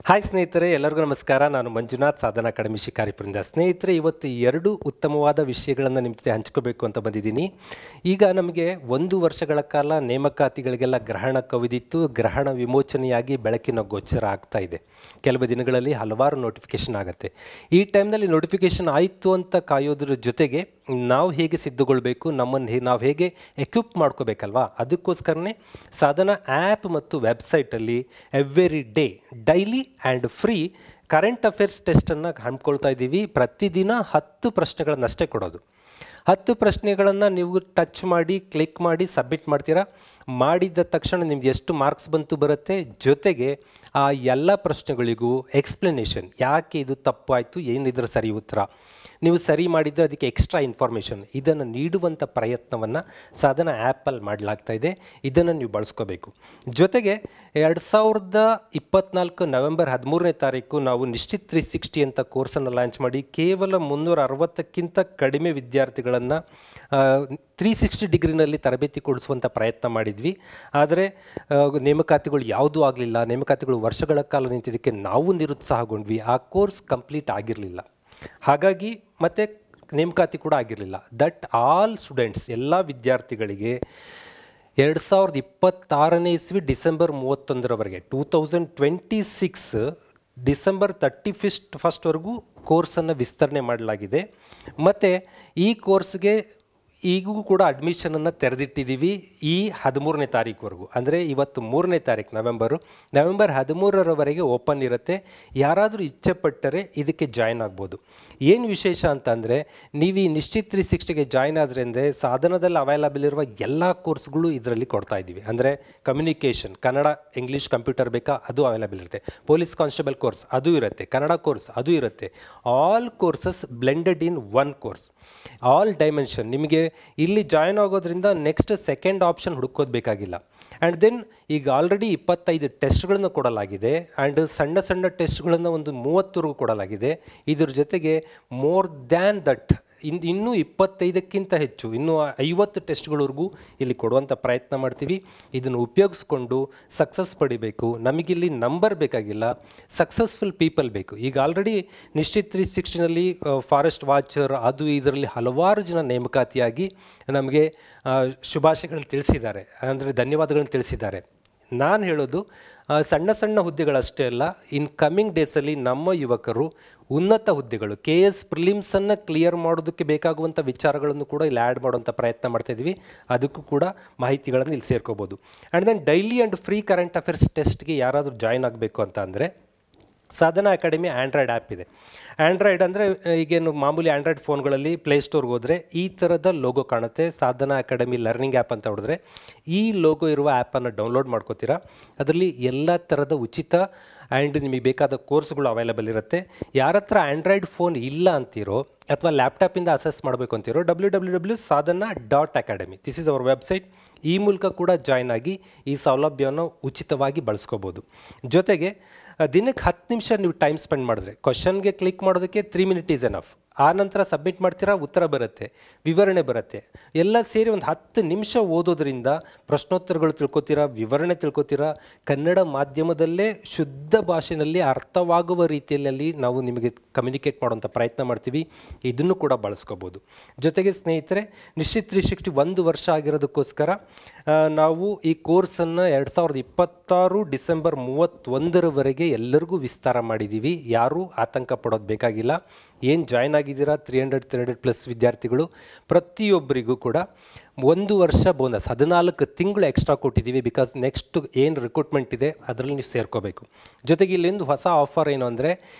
Hi ಸ್ನೇಹಿತರೆ, ಎಲ್ಲರಿಗೂ ನಮಸ್ಕಾರ. ನಾನು ಮಂಜುನಾಥ್, ಸಾಧನಾ ಅಕಾಡೆಮಿ ಶಿಕಾರಿಪುರದಿಂದ. ಸ್ನೇಹಿತರೆ, ಇವತ್ತು ಎರಡು ಉತ್ತಮವಾದ ವಿಷಯಗಳನ್ನು ನಿಮ್ಮ ಜೊತೆ ಹಂಚ್ಕೋಬೇಕು ಅಂತ ಬಂದಿದ್ದೀನಿ. ಈಗ ನಮಗೆ 1 ವರ್ಷಗಳ ಕಾಲ ನೇಮಕಾತಿಗಳಿಗೆಲ್ಲ ಗ್ರಹಣ ಕವಿದಿತ್ತು. ಗ್ರಹಣ ವಿಮೋಚನೆಯಾಗಿ ಬೆಳಕಿನ ಗೋಚರ ಆಗ್ತಾ ಇದೆ. ಕೆಲವು ದಿನಗಳಲ್ಲಿ ಹಲವಾರು ನೋಟಿಫಿಕೇಷನ್ ಆಗುತ್ತೆ. ಈ ಟೈಮ್ನಲ್ಲಿ ನೋಟಿಫಿಕೇಷನ್ ಆಯಿತು ಅಂತ ಕಾಯೋದ್ರ ಜೊತೆಗೆ ನಾವು ಹೇಗೆ ಸಿದ್ಧಗೊಳ್ಬೇಕು, ನಮ್ಮನ್ನು ನಾವು ಹೇಗೆ ಎಕ್ವಿಪ್ ಮಾಡ್ಕೋಬೇಕಲ್ವಾ, ಅದಕ್ಕೋಸ್ಕರನೇ ಸಾಧನಾ ಆ್ಯಪ್ ಮತ್ತು ವೆಬ್ಸೈಟಲ್ಲಿ every day daily and free current affairs ಟೆಸ್ಟನ್ನು ಹಮ್ಮಿಕೊಳ್ತಾ ಇದ್ದೀವಿ. ಪ್ರತಿದಿನ 10 ಪ್ರಶ್ನೆಗಳನ್ನಷ್ಟೇ ಕೊಡೋದು. 10 ಪ್ರಶ್ನೆಗಳನ್ನು ನೀವು ಟಚ್ ಮಾಡಿ, ಕ್ಲಿಕ್ ಮಾಡಿ ಸಬ್ಮಿಟ್ ಮಾಡ್ತೀರಾ. ಮಾಡಿದ ತಕ್ಷಣ ನಿಮ್ಗೆ ಎಷ್ಟು ಮಾರ್ಕ್ಸ್ ಬಂತು ಬರುತ್ತೆ. ಜೊತೆಗೆ ಆ ಎಲ್ಲ ಪ್ರಶ್ನೆಗಳಿಗೂ ಎಕ್ಸ್ಪ್ಲನೇಷನ್, ಯಾಕೆ ಇದು ತಪ್ಪು ಆಯಿತು, ಏನಿದ್ರ ಸರಿ ಉತ್ತರ, ನೀವು ಸರಿ ಮಾಡಿದರೆ ಅದಕ್ಕೆ ಎಕ್ಸ್ಟ್ರಾ ಇನ್ಫಾರ್ಮೇಷನ್, ಇದನ್ನು ನೀಡುವಂಥ ಪ್ರಯತ್ನವನ್ನು ಸಾಧನಾ ಆ್ಯಪಲ್ಲಿ ಮಾಡಲಾಗ್ತಾ ಇದೆ. ಇದನ್ನು ನೀವು ಬಳಸ್ಕೋಬೇಕು. ಜೊತೆಗೆ 2024 ನವೆಂಬರ್ 13ನೇ ತಾರೀಕು ನಾವು ನಿಶ್ಚಿತ್ 360 ಅಂತ ಕೋರ್ಸನ್ನು ಲಾಂಚ್ ಮಾಡಿ ಕೇವಲ 360ಕ್ಕಿಂತ ಕಡಿಮೆ ವಿದ್ಯಾರ್ಥಿಗಳನ್ನು 360 ಡಿಗ್ರಿನಲ್ಲಿ ತರಬೇತಿ ಕೊಡಿಸುವಂಥ ಪ್ರಯತ್ನ ಮಾಡಿದ್ವಿ. ಆದರೆ ನೇಮಕಾತಿಗಳು ಯಾವುದೂ ಆಗಲಿಲ್ಲ. ನೇಮಕಾತಿಗಳು ವರ್ಷಗಳ ಕಾಲ ನಿಂತಿದ್ದಕ್ಕೆ ನಾವು ನಿರುತ್ಸಾಹಗೊಂಡ್ವಿ. ಆ ಕೋರ್ಸ್ ಕಂಪ್ಲೀಟ್ ಆಗಿರಲಿಲ್ಲ. ಹಾಗಾಗಿ ಮತ್ತೆ ನೇಮಕಾತಿ ಕೂಡ ಆಗಿರಲಿಲ್ಲ. ದಟ್ ಆಲ್ ಸ್ಟೂಡೆಂಟ್ಸ್, ಎಲ್ಲ ವಿದ್ಯಾರ್ಥಿಗಳಿಗೆ 2026ನೇ ಇಸ್ವಿ ಡಿಸೆಂಬರ್ 31ರವರೆಗೆ 2026 ಡಿಸೆಂಬರ್ 31ಸ್ಟ್ವರೆಗೂ ಕೋರ್ಸನ್ನು ವಿಸ್ತರಣೆ ಮಾಡಲಾಗಿದೆ. ಮತ್ತು ಈ ಕೋರ್ಸ್ಗೆ ಈಗೂ ಕೂಡ ಅಡ್ಮಿಷನನ್ನು ತೆರೆದಿಟ್ಟಿದ್ದೀವಿ ಈ 13ನೇ ತಾರೀಕುವರೆಗೂ. ಅಂದರೆ ಇವತ್ತು 3ನೇ ತಾರೀಕು ನವೆಂಬರ್ 13ರವರೆಗೆ ಓಪನ್ ಇರುತ್ತೆ. ಯಾರಾದರೂ ಇಚ್ಛೆಪಟ್ಟರೆ ಇದಕ್ಕೆ ಜಾಯ್ನ್ ಆಗ್ಬೋದು. ಏನು ವಿಶೇಷ ಅಂತಂದರೆ, ನೀವು ಈ ನಿಶ್ಚಿತ್ 360ಗೆ ಜಾಯ್ನ್ ಆದ್ರಿಂದ ಸಾಧನದಲ್ಲಿ ಅವೈಲಬಲ್ ಇರುವ ಎಲ್ಲ ಕೋರ್ಸ್ಗಳು ಇದರಲ್ಲಿ ಕೊಡ್ತಾ ಇದ್ದೀವಿ. ಅಂದರೆ ಕಮ್ಯುನಿಕೇಷನ್, ಕನ್ನಡ, ಇಂಗ್ಲೀಷ್, ಕಂಪ್ಯೂಟರ್ ಬೇಕಾ, ಅದು ಅವೈಲಬಲ್ ಇರುತ್ತೆ. ಪೊಲೀಸ್ ಕಾನ್ಸ್ಟೇಬಲ್ ಕೋರ್ಸ್ ಅದು ಇರುತ್ತೆ. ಕನ್ನಡ ಕೋರ್ಸ್ ಅದು ಇರುತ್ತೆ. All courses blended in one course, all dimension. ನಿಮಗೆ ಇಲ್ಲಿ ಜಾಯ್ನ್ ಆಗೋದ್ರಿಂದ ನೆಕ್ಸ್ಟ್ ಸೆಕೆಂಡ್ ಆಪ್ಷನ್ ಹುಡುಕೋದು ಬೇಕಾಗಿಲ್ಲ. ಆ್ಯಂಡ್ ದೆನ್ ಈಗ ಆಲ್ರೆಡಿ 25 ಟೆಸ್ಟ್ಗಳನ್ನು ಕೊಡಲಾಗಿದೆ. ಆ್ಯಂಡ್ ಸಣ್ಣ ಸಣ್ಣ ಟೆಸ್ಟ್ಗಳನ್ನು ಒಂದು 30ವರೆಗೂ ಕೊಡಲಾಗಿದೆ. ಇದ್ರ ಜೊತೆಗೆ ಮೋರ್ ದ್ಯಾನ್ ದಟ್ ಇನ್ನೂ 25ಕ್ಕಿಂತ ಹೆಚ್ಚು, ಇನ್ನೂ 50 ಟೆಸ್ಟ್ಗಳವರೆಗೂ ಇಲ್ಲಿ ಕೊಡುವಂಥ ಪ್ರಯತ್ನ ಮಾಡ್ತೀವಿ. ಇದನ್ನು ಉಪಯೋಗಿಸ್ಕೊಂಡು ಸಕ್ಸಸ್ ಪಡಿಬೇಕು. ನಮಗಿಲ್ಲಿ ನಂಬರ್ ಬೇಕಾಗಿಲ್ಲ, ಸಕ್ಸಸ್ಫುಲ್ ಪೀಪಲ್ ಬೇಕು. ಈಗ ಆಲ್ರೆಡಿ ನಿಶ್ಚಿತ್ 360ನಲ್ಲಿ ಫಾರೆಸ್ಟ್ ವಾಚರ್ ಅದು ಇದರಲ್ಲಿ ಹಲವಾರು ಜನ ನೇಮಕಾತಿಯಾಗಿ ನಮಗೆ ಶುಭಾಶಯಗಳನ್ನು ತಿಳಿಸಿದ್ದಾರೆ, ಅಂದರೆ ಧನ್ಯವಾದಗಳನ್ನು ತಿಳಿಸಿದ್ದಾರೆ. ನಾನು ಹೇಳೋದು ಸಣ್ಣ ಸಣ್ಣ ಹುದ್ದೆಗಳಷ್ಟೇ ಅಲ್ಲ, ಇನ್ ಕಮ್ಮಿಂಗ್ ಡೇಸಲ್ಲಿ ನಮ್ಮ ಯುವಕರು ಉನ್ನತ ಹುದ್ದೆಗಳು KS ಪ್ರಿಲಿಮ್ಸನ್ನು ಕ್ಲಿಯರ್ ಮಾಡೋದಕ್ಕೆ ಬೇಕಾಗುವಂಥ ವಿಚಾರಗಳನ್ನು ಕೂಡ ಇಲ್ಲಿ ಆ್ಯಡ್ ಮಾಡುವಂಥ ಪ್ರಯತ್ನ ಮಾಡ್ತಾಯಿದ್ವಿ. ಅದಕ್ಕೂ ಕೂಡ ಮಾಹಿತಿಗಳನ್ನು ಇಲ್ಲಿ ಸೇರ್ಕೋಬೋದು. And then daily and free current affairs ಟೆಸ್ಟ್ಗೆ ಯಾರಾದರೂ ಜಾಯ್ನ್ ಆಗಬೇಕು ಅಂತ ಅಂದರೆ ಸಾಧನಾ ಅಕಾಡೆಮಿ ಆ್ಯಂಡ್ರಾಯ್ಡ್ ಆ್ಯಪ್ ಇದೆ. ಆ್ಯಂಡ್ರಾಯ್ಡ್ ಅಂದರೆ ಈಗೇನು ಮಾಮೂಲಿ ಆ್ಯಂಡ್ರಾಯ್ಡ್ ಫೋನ್ಗಳಲ್ಲಿ ಪ್ಲೇಸ್ಟೋರ್ಗೆ ಹೋದರೆ ಈ ಥರದ ಲೋಗೋ ಕಾಣುತ್ತೆ. ಸಾಧನಾ ಅಕಾಡೆಮಿ ಲರ್ನಿಂಗ್ ಆ್ಯಪ್ ಅಂತ ಹೊಡೆದ್ರೆ ಈ ಲೋಗೋ ಇರುವ ಆ್ಯಪನ್ನು ಡೌನ್ಲೋಡ್ ಮಾಡ್ಕೋತೀರಾ. ಅದರಲ್ಲಿ ಎಲ್ಲ ಥರದ ಉಚಿತ ಆ್ಯಂಡ್ ನಿಮಗೆ ಬೇಕಾದ ಕೋರ್ಸ್ಗಳು ಅವೈಲಬಲ್ ಇರುತ್ತೆ. ಯಾರ ಹತ್ರ ಆ್ಯಂಡ್ರಾಯ್ಡ್ ಫೋನ್ ಇಲ್ಲ ಅಂತೀರೋ ಅಥವಾ ಲ್ಯಾಪ್ಟಾಪಿಂದ ಅಸೆಸ್ ಮಾಡಬೇಕು ಅಂತೀರೋ www.sadhana.academy, this is our website. ಈ ಮೂಲಕ ಕೂಡ ಜಾಯ್ನ್ ಆಗಿ ಈ ಸೌಲಭ್ಯವನ್ನು ಉಚಿತವಾಗಿ ಬಳಸ್ಕೋಬೋದು. ಜೊತೆಗೆ ದಿನಕ್ಕೆ 10 ನಿಮಿಷ ನೀವು ಟೈಮ್ ಸ್ಪೆಂಡ್ ಮಾಡಿದ್ರೆ ಕ್ವಶನ್ಗೆ ಕ್ಲಿಕ್ ಮಾಡೋದಕ್ಕೆ 3 ಮಿನಿಟ್ ಈಸ್ ಎನಫ್. ಆ ನಂತರ ಸಬ್ಮಿಟ್ ಮಾಡ್ತೀರಾ, ಉತ್ತರ ಬರುತ್ತೆ, ವಿವರಣೆ ಬರುತ್ತೆ. ಎಲ್ಲ ಸೇರಿ ಒಂದು 10 ನಿಮಿಷ ಓದೋದ್ರಿಂದ ಪ್ರಶ್ನೋತ್ತರಗಳು ತಿಳ್ಕೊತೀರಾ, ವಿವರಣೆ ತಿಳ್ಕೊತೀರಾ. ಕನ್ನಡ ಮಾಧ್ಯಮದಲ್ಲೇ ಶುದ್ಧ ಭಾಷೆಯಲ್ಲಿ ಅರ್ಥವಾಗುವ ರೀತಿಯಲ್ಲಿ ನಾವು ನಿಮಗೆ ಕಮ್ಯುನಿಕೇಟ್ ಮಾಡುವಂಥ ಪ್ರಯತ್ನ ಮಾಡ್ತೀವಿ. ಇದನ್ನು ಕೂಡ ಬಳಸ್ಕೋಬೋದು. ಜೊತೆಗೆ ಸ್ನೇಹಿತರೆ, ನಿಶ್ಚಿತ್ 360 1 ವರ್ಷ ಆಗಿರೋದಕ್ಕೋಸ್ಕರ ನಾವು ಈ ಕೋರ್ಸನ್ನು 2026 ಡಿಸೆಂಬರ್ 31ರವರೆಗೆ ಎಲ್ಲರಿಗೂ ವಿಸ್ತಾರ ಮಾಡಿದ್ದೀವಿ. ಯಾರೂ ಆತಂಕ ಪಡೋದು ಬೇಕಾಗಿಲ್ಲ. ಏನು ಜಾಯ್ನ್ ಆಗಿದ್ದೀರಾ 300+ ವಿದ್ಯಾರ್ಥಿಗಳು, ಪ್ರತಿಯೊಬ್ಬರಿಗೂ ಕೂಡ 1 ವರ್ಷ ಬೋನಸ್ 14 ತಿಂಗಳು ಎಕ್ಸ್ಟ್ರಾ ಕೊಟ್ಟಿದ್ದೀವಿ. ಬಿಕಾಸ್ ನೆಕ್ಸ್ಟ್ ಏನು ರಿಕ್ರೂಟ್ಮೆಂಟ್ ಇದೆ ಅದರಲ್ಲಿ ನೀವು ಸೇರ್ಕೋಬೇಕು. ಜೊತೆಗೆ ಇಲ್ಲಿಂದು ಹೊಸ ಆಫರ್ ಏನು ಅಂದರೆ,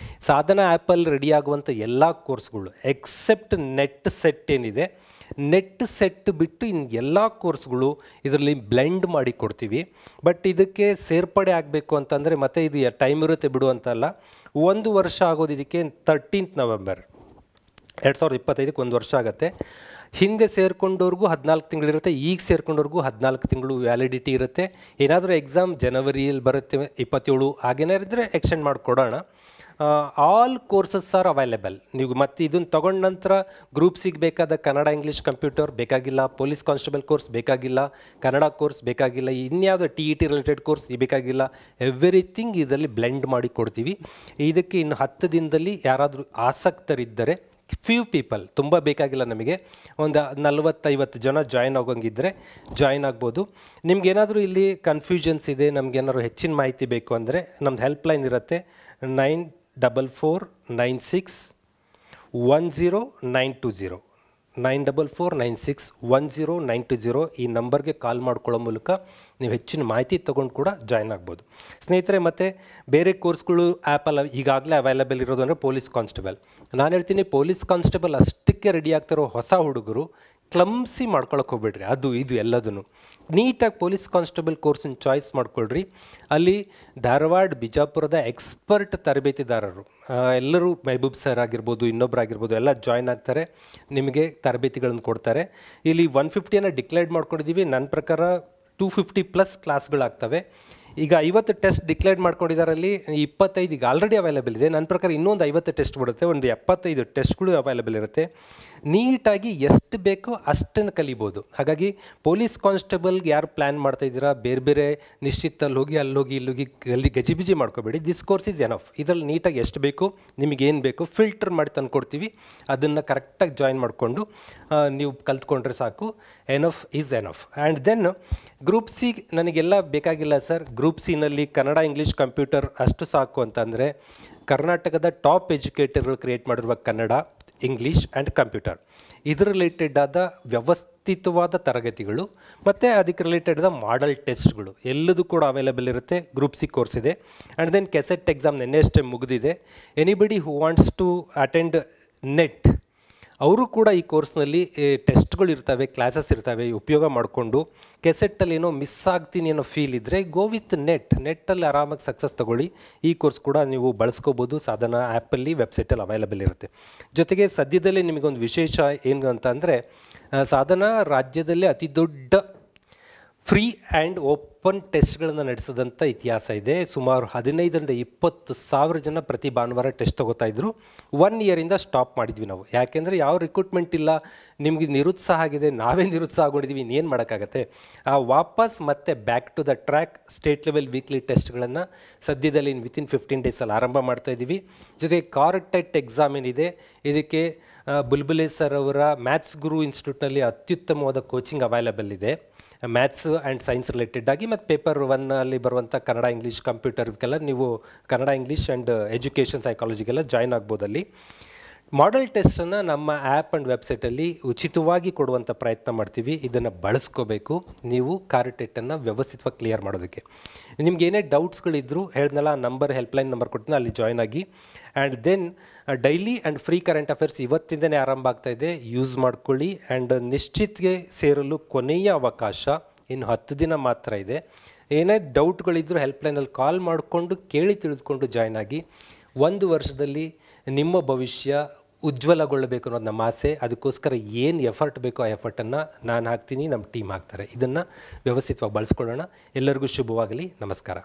ಸಾಧನಾ ಆ್ಯಪಲ್ಲಿ ರೆಡಿಯಾಗುವಂಥ ಎಲ್ಲ ಕೋರ್ಸ್ಗಳು ಎಕ್ಸೆಪ್ಟ್ ನೆಟ್ ಸೆಟ್ ಏನಿದೆ, ನೆಟ್ ಸೆಟ್ ಬಿಟ್ಟು ಇನ್ನು ಎಲ್ಲ ಕೋರ್ಸ್ಗಳು ಇದರಲ್ಲಿ ಬ್ಲೆಂಡ್ ಮಾಡಿ ಕೊಡ್ತೀವಿ. ಬಟ್ ಇದಕ್ಕೆ ಸೇರ್ಪಡೆ ಆಗಬೇಕು ಅಂತಂದರೆ ಮತ್ತೆ ಇದು ಟೈಮ್ ಇರುತ್ತೆ ಬಿಡು ಅಂತಲ್ಲ. 1 ವರ್ಷ ಆಗೋದು ಇದಕ್ಕೆ 13th ನವೆಂಬರ್ 2025ಕ್ಕೆ 1 ವರ್ಷ ಆಗುತ್ತೆ. ಹಿಂದೆ ಸೇರಿಕೊಂಡವ್ರಿಗೂ 14 ತಿಂಗಳಿರುತ್ತೆ, ಈಗ ಸೇರಿಕೊಂಡವ್ರಿಗೂ 14 ತಿಂಗಳು ವ್ಯಾಲಿಡಿಟಿ ಇರುತ್ತೆ. ಏನಾದರೂ ಎಕ್ಸಾಮ್ ಜನವರಿಯಲ್ಲಿ ಬರುತ್ತೆ 27 ಹಾಗೇನಾರಿದ್ರೆ ಎಕ್ಸ್ಟೆಂಡ್ ಮಾಡಿಕೊಡೋಣ. All courses are available. ನೀವು ಮತ್ತೆ ಇದನ್ನು ತೊಗೊಂಡ ನಂತರ ಗ್ರೂಪ್ ಸಿಗಬೇಕಾದ ಕನ್ನಡ ಇಂಗ್ಲೀಷ್ ಕಂಪ್ಯೂಟರ್ ಬೇಕಾಗಿಲ್ಲ, ಪೊಲೀಸ್ ಕಾನ್ಸ್ಟೇಬಲ್ ಕೋರ್ಸ್ ಬೇಕಾಗಿಲ್ಲ, ಕನ್ನಡ ಕೋರ್ಸ್ ಬೇಕಾಗಿಲ್ಲ, ಇನ್ಯಾವುದೋ TET ರಿಲೇಟೆಡ್ ಕೋರ್ಸ್ ಬೇಕಾಗಿಲ್ಲ. ಎವ್ರಿಥಿಂಗ್ ಇದರಲ್ಲಿ ಬ್ಲೆಂಡ್ ಮಾಡಿ ಕೊಡ್ತೀವಿ. ಇದಕ್ಕೆ ಇನ್ನು 10 ದಿನದಲ್ಲಿ ಯಾರಾದರೂ ಆಸಕ್ತರಿದ್ದರೆ, ಫ್ಯೂ ಪೀಪಲ್, ತುಂಬ ಬೇಕಾಗಿಲ್ಲ ನಮಗೆ, ಒಂದು 40-50 ಜನ ಜಾಯ್ನ್ ಆಗೋಂಗಿದ್ದರೆ ಜಾಯ್ನ್ ಆಗ್ಬೋದು. ನಿಮ್ಗೇನಾದರೂ ಇಲ್ಲಿ ಕನ್ಫ್ಯೂಷನ್ಸ್ ಇದೆ, ನಮಗೇನಾದ್ರು ಹೆಚ್ಚಿನ ಮಾಹಿತಿ ಬೇಕು ಅಂದರೆ ನಮ್ದು ಹೆಲ್ಪ್ಲೈನ್ ಇರುತ್ತೆ 9446100920 9446100920 ಈ ನಂಬರ್ಗೆ ಕಾಲ್ ಮಾಡ್ಕೊಳ್ಳೋ ಮೂಲಕ ನೀವು ಹೆಚ್ಚಿನ ಮಾಹಿತಿ ತೊಗೊಂಡು ಕೂಡ ಜಾಯ್ನ್ ಆಗ್ಬೋದು. ಸ್ನೇಹಿತರೆ, ಮತ್ತು ಬೇರೆ ಕೋರ್ಸ್ಗಳು ಆ್ಯಪಲ್ಲಿ ಈಗಾಗಲೇ ಅವೈಲೇಬಲ್ ಇರೋದು ಅಂದರೆ ಪೊಲೀಸ್ ಕಾನ್ಸ್ಟೇಬಲ್. ನಾನು ಹೇಳ್ತೀನಿ, ಪೊಲೀಸ್ ಕಾನ್ಸ್ಟೇಬಲ್ ಅಷ್ಟಕ್ಕೆ ರೆಡಿ ಆಗ್ತಿರೋ ಹೊಸ ಹುಡುಗರು ಕ್ಲಮ್ಸಿ ಮಾಡ್ಕೊಳಕ್ಕೆ ಹೋಗ್ಬೇಡ್ರಿ. ಅದು ಇದು ಎಲ್ಲದನ್ನು ನೀಟಾಗಿ ಪೊಲೀಸ್ ಕಾನ್ಸ್ಟೇಬಲ್ ಕೋರ್ಸನ್ನು ಚಾಯ್ಸ್ ಮಾಡ್ಕೊಳ್ರಿ. ಅಲ್ಲಿ ಧಾರವಾಡ, ಬಿಜಾಪುರದ ಎಕ್ಸ್ಪರ್ಟ್ ತರಬೇತಿದಾರರು ಎಲ್ಲರೂ, ಮೆಹಬೂಬ್ ಸರ್ ಆಗಿರ್ಬೋದು, ಇನ್ನೊಬ್ಬರಾಗಿರ್ಬೋದು, ಎಲ್ಲ ಜಾಯ್ನ್ ಆಗ್ತಾರೆ, ನಿಮಗೆ ತರಬೇತಿಗಳನ್ನು ಕೊಡ್ತಾರೆ. ಇಲ್ಲಿ 150 ಡಿಕ್ಲೇರ್ ಮಾಡ್ಕೊಂಡಿದ್ದೀವಿ. ನನ್ನ ಪ್ರಕಾರ 250+ ಕ್ಲಾಸ್ಗಳಾಗ್ತವೆ. ಈಗ 50 ಟೆಸ್ಟ್ ಡಿಕ್ಲೇರ್ ಮಾಡ್ಕೊಂಡಿದ್ದಾರಲ್ಲಿ 25 ಈಗ ಆಲ್ರೆಡಿ ಅವೈಲೇಬಲ್ ಇದೆ. ನನ್ನ ಪ್ರಕಾರ ಇನ್ನೊಂದು 50 ಟೆಸ್ಟ್ ಬಿಡುತ್ತೆ, ಒಂದು 75 ಟೆಸ್ಟ್ಗಳು ಅವೈಲೇಬಲ್ ಇರುತ್ತೆ. ನೀಟಾಗಿ ಎಷ್ಟು ಬೇಕೋ ಅಷ್ಟನ್ನು ಕಲಿಬೋದು. ಹಾಗಾಗಿ ಪೊಲೀಸ್ ಕಾನ್ಸ್ಟೇಬಲ್ಗೆ ಯಾರು ಪ್ಲ್ಯಾನ್ ಮಾಡ್ತಾಯಿದ್ದೀರಾ, ಬೇರೆ ಬೇರೆ ನಿಶ್ಚಿತಲ್ಲಿ ಹೋಗಿ ಅಲ್ಲೋಗಿ ಇಲ್ಲೋಗಿ ಗಜಿಬಿಜಿ ಮಾಡ್ಕೋಬೇಡಿ. This course is enough. ಇದರಲ್ಲಿ ನೀಟಾಗಿ ಎಷ್ಟು ಬೇಕು, ನಿಮಗೇನು ಬೇಕು ಫಿಲ್ಟರ್ ಮಾಡಿ ತಂದು ಕೊಡ್ತೀವಿ. ಅದನ್ನು ಕರೆಕ್ಟಾಗಿ ಜಾಯಿನ್ ಮಾಡಿಕೊಂಡು ನೀವು ಕಲ್ತ್ಕೊಂಡ್ರೆ ಸಾಕು. Enough is enough. And then group C ನನಗೆಲ್ಲ ಬೇಕಾಗಿಲ್ಲ ಸರ್, ಗ್ರೂಪ್ ಸಿನಲ್ಲಿ ಕನ್ನಡ ಇಂಗ್ಲೀಷ್ ಕಂಪ್ಯೂಟರ್ ಅಷ್ಟು ಸಾಕು ಅಂತಂದರೆ, ಕರ್ನಾಟಕದ ಟಾಪ್ ಎಜುಕೇಟರ್ಗಳು ಕ್ರಿಯೇಟ್ ಮಾಡಿರುವ ಕನ್ನಡ ಇಂಗ್ಲೀಷ್ ಆ್ಯಂಡ್ ಕಂಪ್ಯೂಟರ್ ಇದರ ರಿಲೇಟೆಡ್ ಆದ ವ್ಯವಸ್ಥಿತವಾದ ತರಗತಿಗಳು ಮತ್ತು ಅದಕ್ಕೆ ರಿಲೇಟೆಡ್ ಆದ ಮಾಡಲ್ ಟೆಸ್ಟ್ಗಳು ಎಲ್ಲದೂ ಕೂಡ ಅವೈಲೇಬಲ್ ಇರುತ್ತೆ. ಗ್ರೂಪ್ ಸಿ ಕೋರ್ಸ್ ಇದೆ. ಆ್ಯಂಡ್ ದೆನ್ ಕೆಸೆಟ್ ಎಕ್ಸಾಮ್ ನೆನ್ನೆಷ್ಟೇ ಮುಗಿದಿದೆ. Anybody who wants to attend NET, ಅವರು ಕೂಡ ಈ ಕೋರ್ಸ್ನಲ್ಲಿ ಟೆಸ್ಟ್ಗಳು ಇರ್ತವೆ, ಕ್ಲಾಸಸ್ ಇರ್ತವೆ, ಉಪಯೋಗ ಮಾಡಿಕೊಂಡು ಕೆಸೆಟ್ಟಲ್ಲಿ ಏನೋ ಮಿಸ್ ಆಗ್ತೀನಿ ಅನ್ನೋ ಫೀಲ್ ಇದ್ದರೆ ಗೋ ವಿತ್ ನೆಟ್ಟಲ್ಲಿ ಆರಾಮಾಗಿ ಸಕ್ಸಸ್ ತೊಗೊಳ್ಳಿ. ಈ ಕೋರ್ಸ್ ಕೂಡ ನೀವು ಬಳಸ್ಕೋಬೋದು. ಸಾಧನ ಆ್ಯಪಲ್ಲಿ, ವೆಬ್ಸೈಟಲ್ಲಿ ಅವೈಲೇಬಲ್ ಇರುತ್ತೆ. ಜೊತೆಗೆ ಸದ್ಯದಲ್ಲೇ ನಿಮಗೊಂದು ವಿಶೇಷ ಏನು ಅಂತ ಅಂದರೆ, ಸಾಧನ ರಾಜ್ಯದಲ್ಲೇ ಅತಿ ದೊಡ್ಡ ಫ್ರೀ ಆ್ಯಂಡ್ ಓಪನ್ ಟೆಸ್ಟ್ಗಳನ್ನು ನಡೆಸಿದಂಥ ಇತಿಹಾಸ ಇದೆ. ಸುಮಾರು 15,000-20,000 ಜನ ಪ್ರತಿ ಭಾನುವಾರ ಟೆಸ್ಟ್ ತೊಗೋತಾಯಿದ್ರು. 1 ಇಯರಿಂದ ಸ್ಟಾಪ್ ಮಾಡಿದ್ವಿ ನಾವು. ಯಾಕೆಂದರೆ ಯಾವ ರಿಕ್ರೂಟ್ಮೆಂಟ್ ಇಲ್ಲ, ನಿಮಗೆ ನಿರುತ್ಸಾಹ ಆಗಿದೆ, ನಾವೇ ನಿರುತ್ಸಾಹಗೊಂಡಿದ್ದೀವಿ, ಇನ್ನೇನು ಮಾಡೋಕ್ಕಾಗತ್ತೆ. ವಾಪಸ್ ಮತ್ತೆ back to the track state level weekly ಟೆಸ್ಟ್ಗಳನ್ನು ಸದ್ಯದಲ್ಲಿ ವಿತಿನ್ 15 ಡೇಸಲ್ಲಿ ಆರಂಭ ಮಾಡ್ತಾಯಿದ್ದೀವಿ. ಜೊತೆಗೆ ಕಾರ್ಟೆಟ್ ಎಕ್ಸಾಮ್ ಏನಿದೆ, ಇದಕ್ಕೆ ಬುಲ್ಬುಲೆ ಸರ್ ಅವರ ಮ್ಯಾಥ್ಸ್ ಗುರು ಇನ್ಸ್ಟಿಟ್ಯೂಟ್ನಲ್ಲಿ ಅತ್ಯುತ್ತಮವಾದ ಕೋಚಿಂಗ್ ಅವೈಲೇಬಲ್ ಇದೆ. ಮ್ಯಾಥ್ಸ್ ಆ್ಯಂಡ್ ಸೈನ್ಸ್ ರಿಲೇಟೆಡ್ ಆಗಿ, ಮತ್ತು ಪೇಪರ್ 1ಅಲ್ಲಿ ಬರುವಂಥ ಕನ್ನಡ ಇಂಗ್ಲೀಷ್ ಕಂಪ್ಯೂಟರ್ಗೆಲ್ಲ ನೀವು ಕನ್ನಡ ಇಂಗ್ಲೀಷ್ ಆ್ಯಂಡ್ ಎಜುಕೇಷನ್ ಸೈಕಾಲಜಿಗೆಲ್ಲ ಜಾಯ್ನ್ ಆಗ್ಬೋದಲ್ಲಿ. ಮಾಡೆಲ್ ಟೆಸ್ಟನ್ನು ನಮ್ಮ ಆ್ಯಪ್ ಆ್ಯಂಡ್ ವೆಬ್ಸೈಟಲ್ಲಿ ಉಚಿತವಾಗಿ ಕೊಡುವಂಥ ಪ್ರಯತ್ನ ಮಾಡ್ತೀವಿ. ಇದನ್ನು ಬಳಸ್ಕೋಬೇಕು ನೀವು ಕಾರ್ಟೆಟ್ಟನ್ನು ವ್ಯವಸ್ಥಿತವಾಗಿ ಕ್ಲಿಯರ್ ಮಾಡೋದಕ್ಕೆ. ನಿಮ್ಗೆ ಏನೇ ಡೌಟ್ಸ್ಗಳಿದ್ರು ಹೇಳಿದ್ನಲ್ಲ, ನಂಬರ್ ಹೆಲ್ಪ್ಲೈನ್ ನಂಬರ್ ಕೊಡ್ತೀನಿ, ಅಲ್ಲಿ ಜಾಯ್ನ್ ಆಗಿ. And then daily and free current affairs ಇವತ್ತಿಂದನೇ ಆರಂಭ ಆಗ್ತಾಯಿದೆ, ಯೂಸ್ ಮಾಡ್ಕೊಳ್ಳಿ. ಆ್ಯಂಡ್ ನಿಶ್ಚಿತ್ಗೆ ಸೇರಲು ಕೊನೆಯ ಅವಕಾಶ ಇನ್ನು 10 ದಿನ ಮಾತ್ರ ಇದೆ. ಏನೇ ಡೌಟ್ಗಳಿದ್ರು ಹೆಲ್ಪ್ಲೈನಲ್ಲಿ ಕಾಲ್ ಮಾಡಿಕೊಂಡು ಕೇಳಿ ತಿಳಿದುಕೊಂಡು ಜಾಯ್ನ್ ಆಗಿ. 1 ವರ್ಷದಲ್ಲಿ ನಿಮ್ಮ ಭವಿಷ್ಯ ಉಜ್ವಲಗೊಳ್ಳಬೇಕು ಅನ್ನೋದು ನಮ್ಮ ಆಸೆ. ಅದಕ್ಕೋಸ್ಕರ ಏನು ಎಫರ್ಟ್ ಬೇಕೋ ಆ ಎಫರ್ಟನ್ನು ನಾನು ಹಾಕ್ತೀನಿ, ನಮ್ಮ ಟೀಮ್ ಹಾಕ್ತಾರೆ. ಇದನ್ನು ವ್ಯವಸ್ಥಿತವಾಗಿ ಬಳಸ್ಕೊಳ್ಳೋಣ. ಎಲ್ಲರಿಗೂ ಶುಭವಾಗಲಿ. ನಮಸ್ಕಾರ.